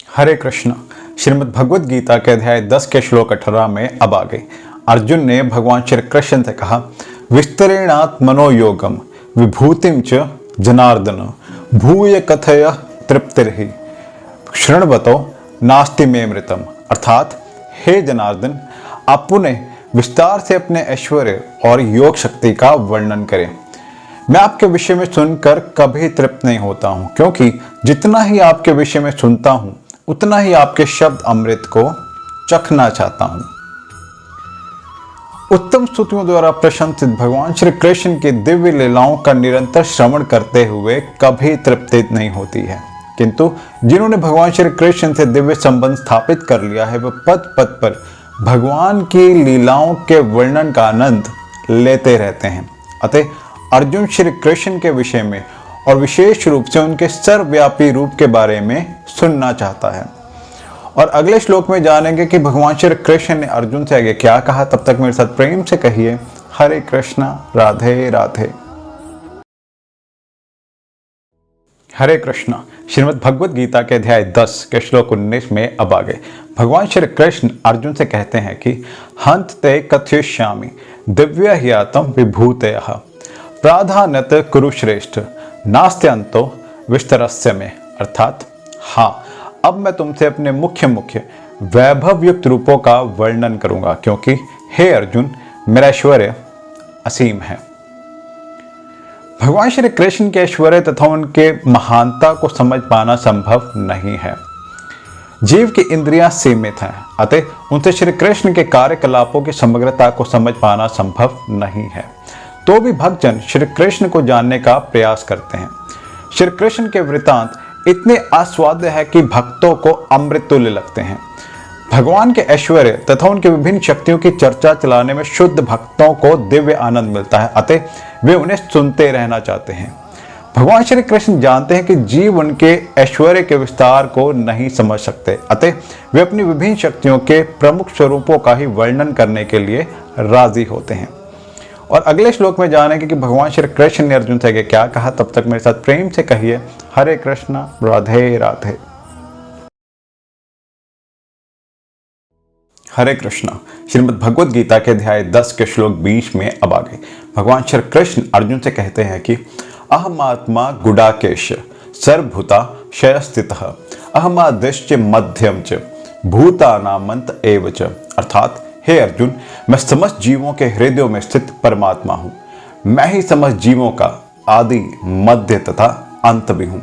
हरे कृष्ण। श्रीमद् भगवद गीता के अध्याय 10 के श्लोक 18 में अब आगे अर्जुन ने भगवान श्री कृष्ण से कहा, विस्तरेणात् मनोयोगम विभूतिम च जनार्दन भूय कथय तृप्तिर्हि शृण्वतो नास्ति मे मृतम। अर्थात हे जनार्दन, आप पुनः विस्तार से अपने ऐश्वर्य और योग शक्ति का वर्णन करें। मैं आपके विषय में सुनकर कभी तृप्त नहीं होता हूं, क्योंकि जितना ही आपके विषय में सुनता हूं उतना ही आपके शब्द अमृत को चखना चाहता हूं। उत्तम स्तुतियों द्वारा प्रशंसित भगवान श्री कृष्ण की दिव्य लीलाओं का निरंतर श्रवण करते हुए कभी तृप्ति नहीं होती है, किंतु जिन्होंने भगवान श्री कृष्ण से दिव्य संबंध स्थापित कर लिया है वह पद पद पर भगवान की लीलाओं के वर्णन का आनंद लेते रहते हैं। अतः अर्जुन श्री कृष्ण के विषय में और विशेष रूप से उनके सर्वव्यापी रूप के बारे में सुनना चाहता है। और अगले श्लोक में जानेंगे कि भगवान श्री कृष्ण ने अर्जुन से आगे क्या कहा। तब तक मेरे साथ प्रेम से कहिए हरे कृष्णा, राधे राधे। हरे कृष्णा। श्रीमद् भगवद गीता के अध्याय 10 के श्लोक 19 में अब आगे भगवान श्री कृष्ण अर्जुन से कहते हैं कि हंत ते कथयिष्यामि दिव्य ह्यातम विभूतयः प्राधान्यत कुरु श्रेष्ठ नास्त्यंतो विस्तरस्य में। अर्थात हाँ, अब मैं तुमसे अपने मुख्य वैभव युक्त रूपों का वर्णन करूंगा, क्योंकि हे अर्जुन, मेरा ऐश्वर्य असीम है। भगवान श्री कृष्ण के ऐश्वर्य तथा उनके महानता को समझ पाना संभव नहीं है। जीव की इंद्रियां सीमित हैं, अतः उनसे श्री कृष्ण के कार्यकलापों की समग्रता को समझ पाना संभव नहीं है। तो भी भक्तजन श्री कृष्ण को जानने का प्रयास करते हैं। श्री कृष्ण के वृतांत इतने आस्वाद्य है कि भक्तों को अमृत तुल्य लगते हैं। भगवान के ऐश्वर्य तथा उनके विभिन्न शक्तियों की चर्चा चलाने में शुद्ध भक्तों को दिव्य आनंद मिलता है, अतः वे उन्हें सुनते रहना चाहते हैं। भगवान श्री कृष्ण जानते हैं कि जीव उनके ऐश्वर्य के विस्तार को नहीं समझ सकते, अतः वे अपनी विभिन्न शक्तियों के प्रमुख स्वरूपों का ही वर्णन करने के लिए राजी होते हैं। और अगले श्लोक में जानेंगे कि भगवान श्री कृष्ण ने अर्जुन से क्या कहा। तब तक मेरे साथ प्रेम से कहिए हरे कृष्णा, राधे राधे। हरे कृष्णा। श्रीमद् भगवद गीता के अध्याय 10 के श्लोक 20 में अब आगे भगवान श्री कृष्ण अर्जुन से कहते हैं कि अहमात्मा गुडाकेश सर्वभूता क्षयस्थितः अहमादिश्च मध्यम च भूतानामंत एव च। अर्थात हे अर्जुन, मैं समस्त जीवों के हृदयों में स्थित परमात्मा हूं। मैं ही समस्त जीवों का आदि, मध्य तथा अंत भी हूं।